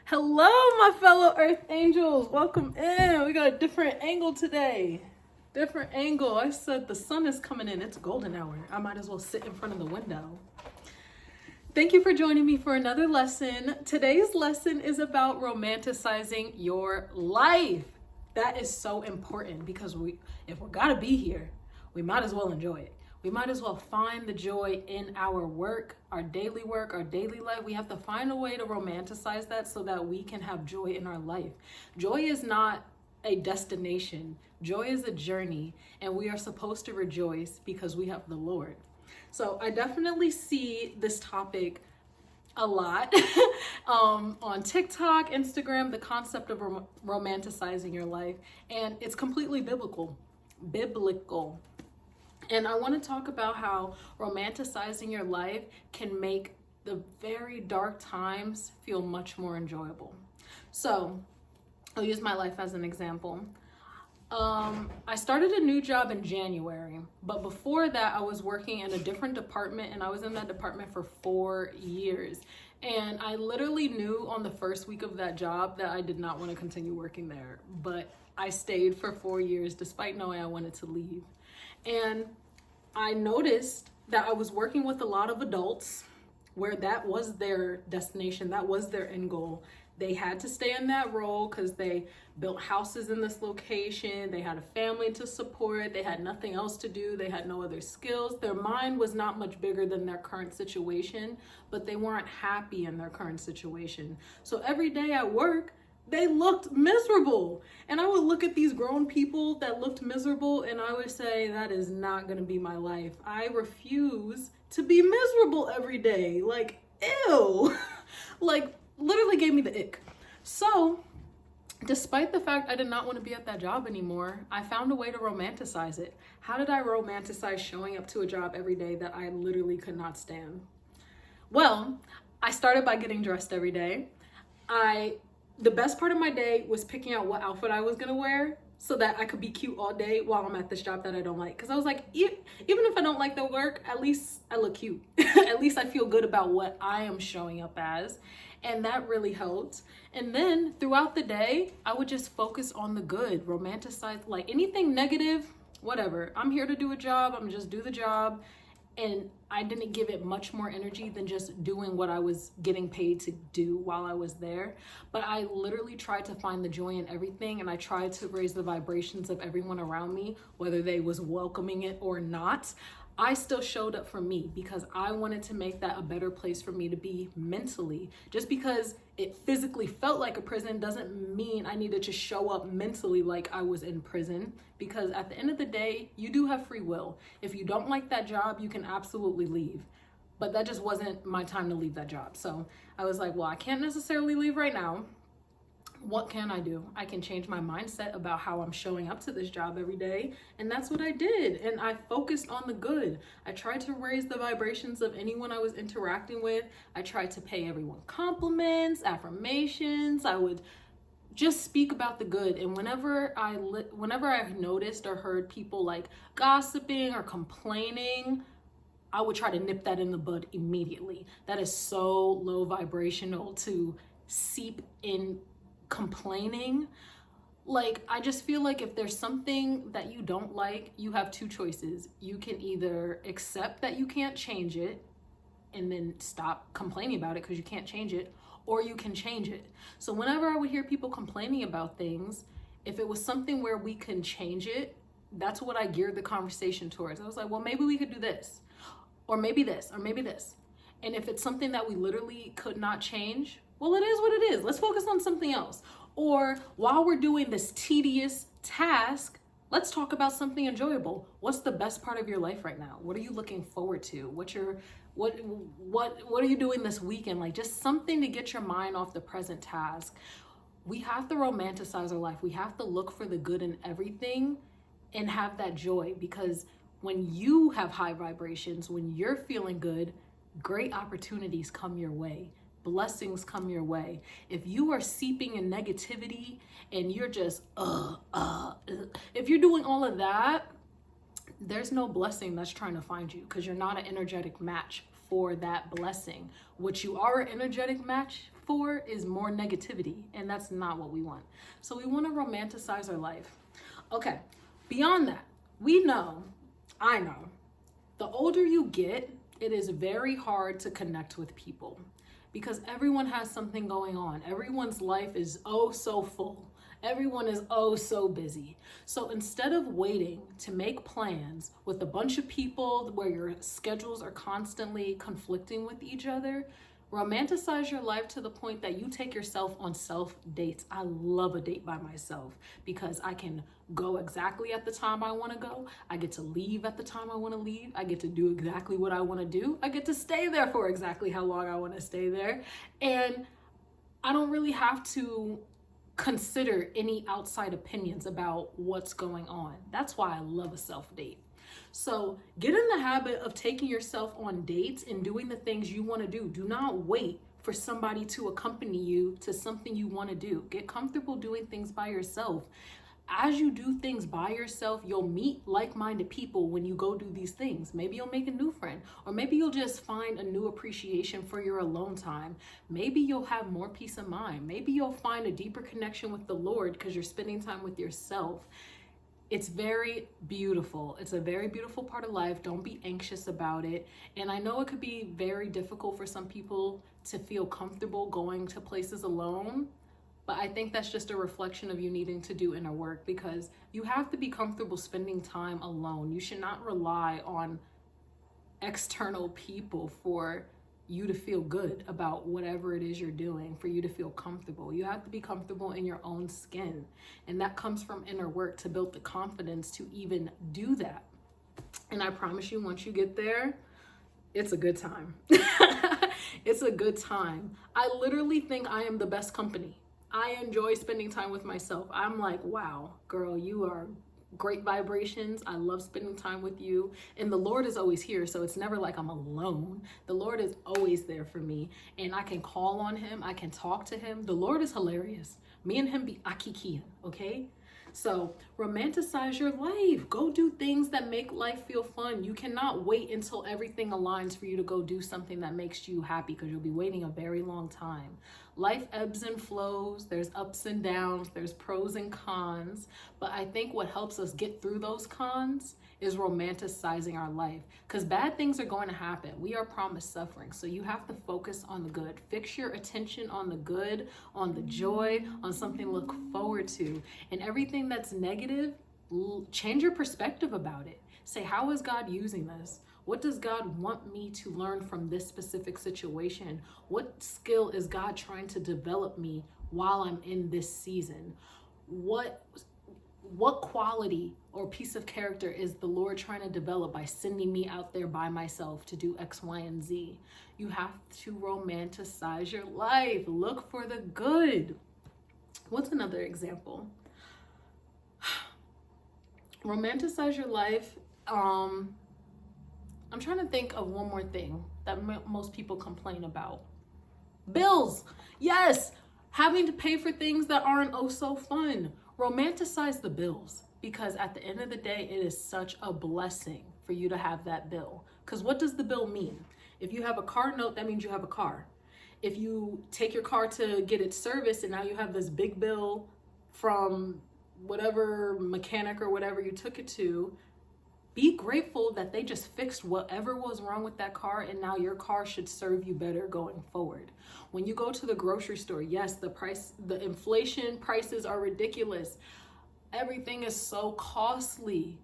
Hello, my fellow Earth Angels. Welcome in. We got a different angle today. Different angle. I said the sun is coming in. It's golden hour. I might as well sit in front of the window. Thank you for joining me for another lesson. Today's lesson is about romanticizing your life. That is so important because if we're gonna be here, we might as well enjoy it. We might as well find the joy in our work, our daily life. We have to find a way to romanticize that so that we can have joy in our life. Joy is not a destination. Joy is a journey, and we are supposed to rejoice because we have the Lord. So I definitely see this topic a lot on TikTok, Instagram, the concept of romanticizing your life, and it's completely biblical. And I want to talk about how romanticizing your life can make the very dark times feel much more enjoyable. So I'll use my life as an example. I started a new job in January, but before that I was working in a different department, and I was in that department for 4 years. And I literally knew on the first week of that job that I did not want to continue working there, but I stayed for 4 years despite knowing I wanted to leave. And I noticed that I was working with a lot of adults where that was their destination, that was their end goal. They had to stay in that role because they built houses in this location. They had a family to support. They had nothing else to do. They had no other skills. Their mind was not much bigger than their current situation, but they weren't happy in their current situation. So every day at work, they looked miserable. And I would look at these grown people that looked miserable and I would say, that is not going to be my life. I refuse to be miserable every day. Like, ew. Like, literally gave me the ick. So, despite the fact I did not want to be at that job anymore, I found a way to romanticize it. How did I romanticize showing up to a job every day that I literally could not stand? Well, I started by getting dressed every day. The best part of my day was picking out what outfit I was gonna wear so that I could be cute all day while I'm at this job that I don't like. Because I was like, even if I don't like the work, at least I look cute. At least I feel good about what I am showing up as. And that really helped. And then throughout the day, I would just focus on the good, romanticize, like anything negative, whatever. I'm here to do a job, I'm just do the job. And I didn't give it much more energy than just doing what I was getting paid to do while I was there. But I literally tried to find the joy in everything, and I tried to raise the vibrations of everyone around me, whether they was welcoming it or not. I still showed up for me because I wanted to make that a better place for me to be mentally. Just because it physically felt like a prison doesn't mean I needed to show up mentally like I was in prison, because at the end of the day, you do have free will. If you don't like that job, you can absolutely leave. But that just wasn't my time to leave that job. So I was like, well, I can't necessarily leave right now. What can I do? I can change my mindset about how I'm showing up to this job every day. And that's what I did. And I focused on the good. I tried to raise the vibrations of anyone I was interacting with. I tried to pay everyone compliments, affirmations. I would just speak about the good. And whenever I noticed or heard people like gossiping or complaining, I would try to nip that in the bud immediately. That is so low vibrational to seep in complaining. Like, I just feel like if there's something that you don't like, you have two choices. You can either accept that you can't change it and then stop complaining about it because you can't change it, or you can change it. So whenever I would hear people complaining about things, if it was something where we can change it, that's what I geared the conversation towards. I was like, well, maybe we could do this, or maybe this, or maybe this. And if it's something that we literally could not change, well, it is what it is. Let's focus on something else. Or while we're doing this tedious task, let's talk about something enjoyable. What's the best part of your life right now? What are you looking forward to? What are you doing this weekend? Like, just something to get your mind off the present task. We have to romanticize our life. We have to look for the good in everything and have that joy, because when you have high vibrations, when you're feeling good, great opportunities come your way. Blessings come your way. If you are seeping in negativity and you're just, if you're doing all of that, there's no blessing that's trying to find you, because you're not an energetic match for that blessing. What you are an energetic match for is more negativity, and that's not what we want. So we want to romanticize our life. Okay, beyond that, I know, the older you get, it is very hard to connect with people because everyone has something going on. Everyone's life is oh so full. Everyone is oh so busy. So instead of waiting to make plans with a bunch of people where your schedules are constantly conflicting with each other, romanticize your life to the point that you take yourself on self dates. I love a date by myself because I can go exactly at the time I want to go. I get to leave at the time I want to leave. I get to do exactly what I want to do. I get to stay there for exactly how long I want to stay there. And I don't really have to consider any outside opinions about what's going on. That's why I love a self date. So get in the habit of taking yourself on dates and doing the things you want to do. Do not wait for somebody to accompany you to something you want to do. Get comfortable doing things by yourself. As you do things by yourself, you'll meet like-minded people when you go do these things. Maybe you'll make a new friend, or maybe you'll just find a new appreciation for your alone time. Maybe you'll have more peace of mind. Maybe you'll find a deeper connection with the Lord because you're spending time with yourself. It's very beautiful. It's a very beautiful part of life. Don't be anxious about it. And I know it could be very difficult for some people to feel comfortable going to places alone, but I think that's just a reflection of you needing to do inner work because you have to be comfortable spending time alone. You should not rely on external people for you to feel good about whatever it is you're doing, for you to feel comfortable. You have to be comfortable in your own skin. And that comes from inner work to build the confidence to even do that. And I promise you, once you get there, it's a good time. It's a good time. I literally think I am the best company. I enjoy spending time with myself. I'm like, wow, girl, you are great vibrations. I love spending time with you. And the Lord is always here. So it's never like I'm alone. The Lord is always there for me. And I can call on him. I can talk to him. The Lord is hilarious. Me and him be akikian, okay? So romanticize your life. Go do things that make life feel fun. You cannot wait until everything aligns for you to go do something that makes you happy because you'll be waiting a very long time. Life ebbs and flows. There's ups and downs. There's pros and cons. But I think what helps us get through those cons is romanticizing our life because bad things are going to happen. We are promised suffering. So you have to focus on the good. Fix your attention on the good, on the joy, on something to look forward to. And everything that's negative, change your perspective about it. Say, how is God using this? What does God want me to learn from this specific situation? What skill is God trying to develop me while I'm in this season? What quality or piece of character is the Lord trying to develop by sending me out there by myself to do X, Y, and Z? You have to romanticize your life. Look for the good. What's another example? Romanticize your life. I'm trying to think of one more thing that most people complain about. Bills. Yes. Having to pay for things that aren't oh so fun. Romanticize the bills because at the end of the day, it is such a blessing for you to have that bill. Because what does the bill mean? If you have a car note, that means you have a car. If you take your car to get it serviced and now you have this big bill from whatever mechanic or whatever you took it to, be grateful that they just fixed whatever was wrong with that car and now your car should serve you better going forward. When you go to the grocery store, yes, the inflation prices are ridiculous. Everything is so costly,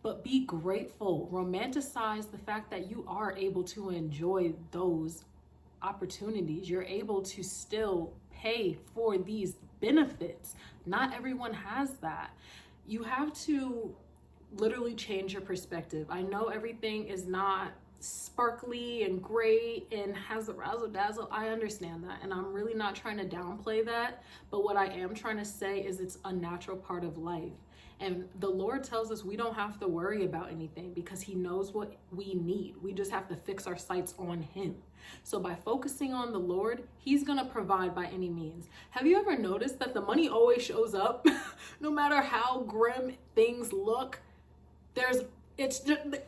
but be grateful. Romanticize the fact that you are able to enjoy those opportunities. You're able to still pay for these benefits. Not everyone has that. You have to literally change your perspective. I know everything is not sparkly and great and has the razzle dazzle. I understand that, and I'm really not trying to downplay that, but what I am trying to say is it's a natural part of life. And the Lord tells us we don't have to worry about anything because he knows what we need. We just have to fix our sights on him. So by focusing on the Lord, he's going to provide by any means. Have you ever noticed that the money always shows up? No matter how grim things look, the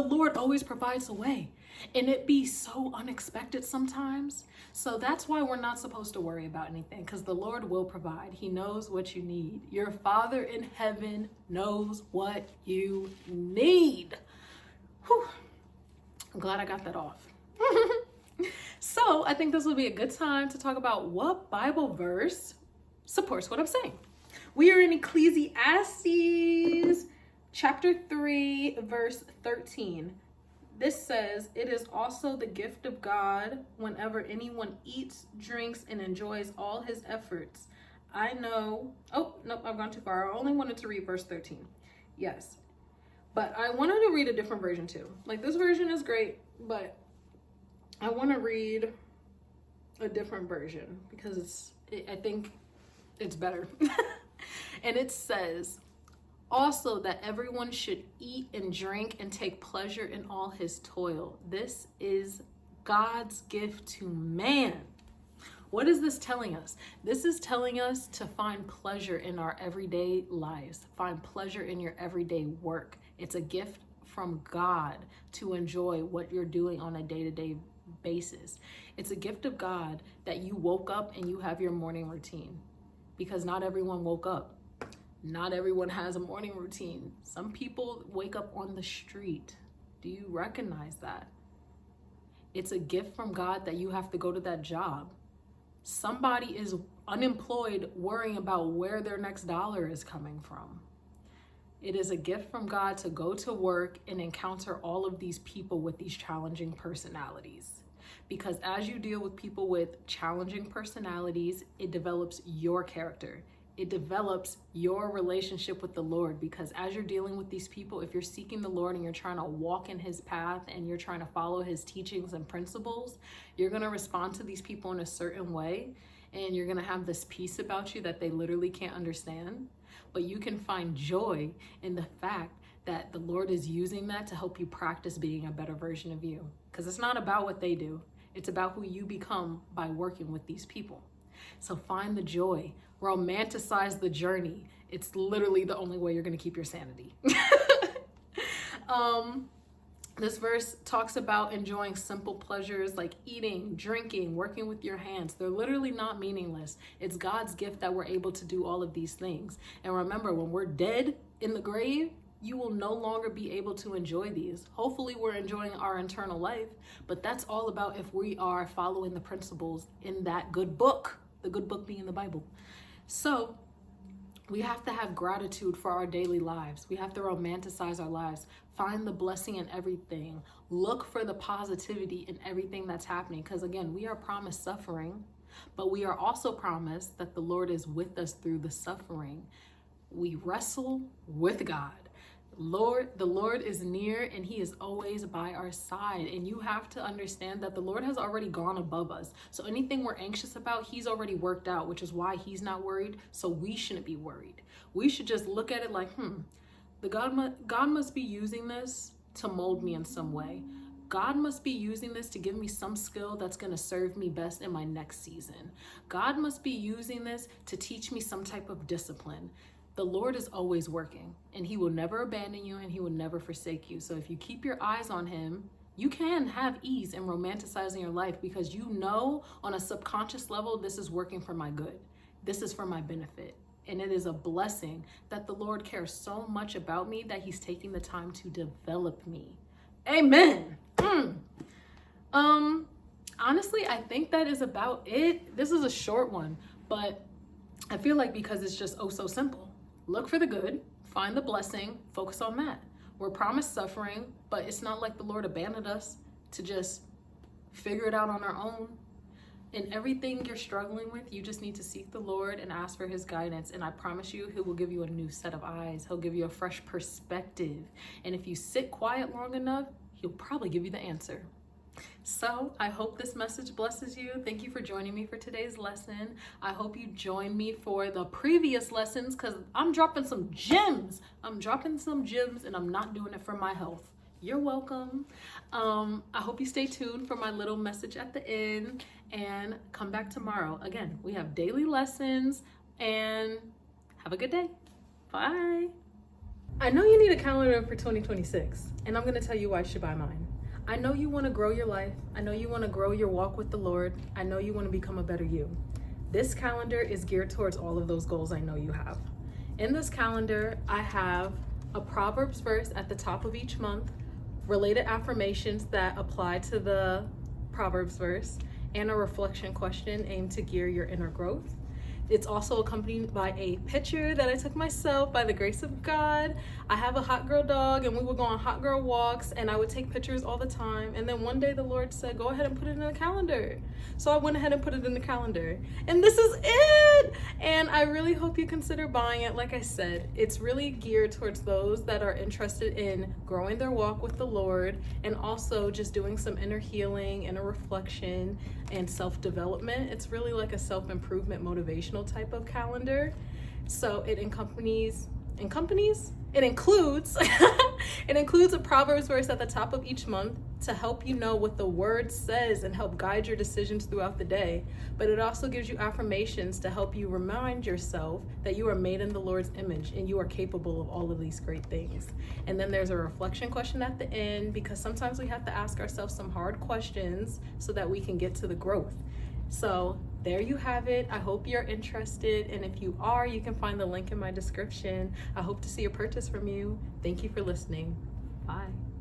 Lord always provides a way. And it be so unexpected sometimes. So that's why we're not supposed to worry about anything, because the Lord will provide. He knows what you need. Your Father in heaven knows what you need. Whew. I'm glad I got that off. So I think this will be a good time to talk about what Bible verse supports what I'm saying. We are in Ecclesiastes chapter 3, verse 13. This says, "It is also the gift of God whenever anyone eats, drinks, and enjoys all his efforts." I know, oh, nope, I've gone too far. I only wanted to read verse 13. Yes. But I wanted to read a different version too. Like, this version is great, but I want to read a different version because I think it's better. And it says, "Also that everyone should eat and drink and take pleasure in all his toil. This is God's gift to man." What is this telling us? This is telling us to find pleasure in our everyday lives. Find pleasure in your everyday work. It's a gift from God to enjoy what you're doing on a day-to-day basis. It's a gift of God that you woke up and you have your morning routine, because not everyone woke up. Not everyone has a morning routine. Some people wake up on the street. Do you recognize that? It's a gift from God that you have to go to that job. Somebody is unemployed worrying about where their next dollar is coming from. It is a gift from God to go to work and encounter all of these people with these challenging personalities. Because as you deal with people with challenging personalities, it develops your character. It develops your relationship with the Lord, because as you're dealing with these people, if you're seeking the Lord and you're trying to walk in his path and you're trying to follow his teachings and principles, you're going to respond to these people in a certain way, and you're going to have this peace about you that they literally can't understand. But you can find joy in the fact that the Lord is using that to help you practice being a better version of you. Because it's not about what they do. It's about who you become by working with these people. So find the joy, romanticize the journey. It's literally the only way you're going to keep your sanity. This verse talks about enjoying simple pleasures like eating, drinking, working with your hands. They're literally not meaningless. It's God's gift that we're able to do all of these things. And remember, when we're dead in the grave, you will no longer be able to enjoy these. Hopefully we're enjoying our eternal life, but that's all about if we are following the principles in that good book, the good book being the Bible. So we have to have gratitude for our daily lives. We have to romanticize our lives. Find the blessing in everything. Look for the positivity in everything that's happening. Because again, we are promised suffering, but we are also promised that the Lord is with us through the suffering. We wrestle with God. The Lord is near and he is always by our side. And you have to understand that the Lord has already gone above us. So anything we're anxious about, he's already worked out, which is why he's not worried. So we shouldn't be worried. We should just look at it like, God must be using this to mold me in some way. God must be using this to give me some skill that's going to serve me best in my next season. God must be using this to teach me some type of discipline. The Lord is always working, and he will never abandon you and he will never forsake you. So if you keep your eyes on him, you can have ease in romanticizing your life, because you know on a subconscious level, this is working for my good. This is for my benefit. And it is a blessing that the Lord cares so much about me that he's taking the time to develop me. Amen. Honestly, I think that is about it. This is a short one, but I feel like because it's just so simple. Look for the good, find the blessing, focus on that. We're promised suffering, but it's not like the Lord abandoned us to just figure it out on our own. In everything you're struggling with, you just need to seek the Lord and ask for his guidance. And I promise you, he will give you a new set of eyes. He'll give you a fresh perspective. And if you sit quiet long enough, he'll probably give you the answer. So I hope this message blesses you. Thank you for joining me for today's lesson. I hope you join me for the previous lessons, because I'm dropping some gems. And I'm not doing it for my health. You're welcome. I hope you stay tuned for my little message at the end and come back tomorrow. Again, we have daily lessons, and have a good day. Bye. I know you need a calendar for 2026, and I'm going to tell you why I should buy mine. I know you want to grow your life. I know you want to grow your walk with the Lord. I know you want to become a better you. This calendar is geared towards all of those goals I know you have. In this calendar, I have a Proverbs verse at the top of each month, related affirmations that apply to the Proverbs verse, and a reflection question aimed to gear your inner growth. It's also accompanied by a picture that I took myself by the grace of God. I have a hot girl dog, and we would go on hot girl walks, and I would take pictures all the time. And then one day the Lord said, go ahead and put it in the calendar. So I went ahead and put it in the calendar. And this is it! And I really hope you consider buying it. Like I said, it's really geared towards those that are interested in growing their walk with the Lord, and also just doing some inner healing, inner reflection, and self-development. It's really like a self-improvement motivational type of calendar. So it includes it includes a Proverbs verse at the top of each month to help you know what the word says and help guide your decisions throughout the day. But it also gives you affirmations to help you remind yourself that you are made in the Lord's image and you are capable of all of these great things. And then there's a reflection question at the end, because sometimes we have to ask ourselves some hard questions so that we can get to the growth. So there you have it. I hope you're interested, and if you are, you can find the link in my description. I hope to see a purchase from you. Thank you for listening. Bye.